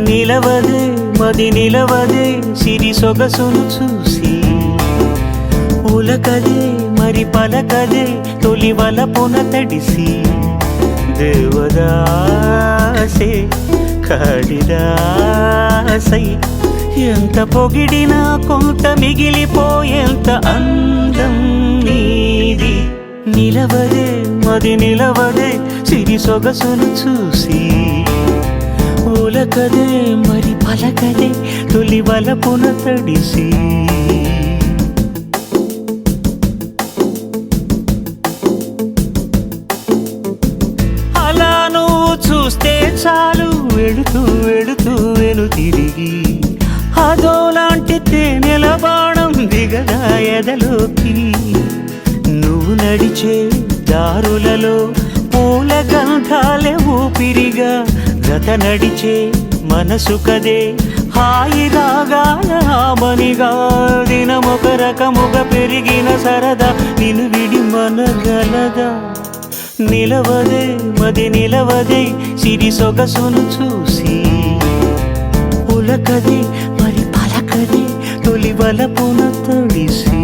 నిలవదే మది నిలవదే సిరి సొగసును చూసి ఉలకదే మరి పలకదే తొలి వలపున తడిసి దేవదాసే కాళిదాసై ఎంత పొగిడినా కొంత మిగిలిపోయేంత అందం నీది నిలవదే మది నిలవదే సిరి సొగసును చూసి ఉలకదే మరి పలకదే తొలి వలపున తడిసి అలా నువ్వు చూస్తే చాలు వెళుతూ వెళుతూ వెను తిరిగి అదోలాంటి తేనెల బాణం దిగదా ఎదలోకి నువ్వు నడిచే దారులలో పూల గంధాలే ఊపిరిగా జత నడిచే మనసు కదే హాయి రాగాల ఆమనిగా దినమొక రకముగా పెరిగిన సరదా నిన్ను విడి మనగలదా నిలవదే మది నిలవదే సిరి సొగసును చూసి ఉలకదే మరి పలకదే తొలి వలపున తడిసి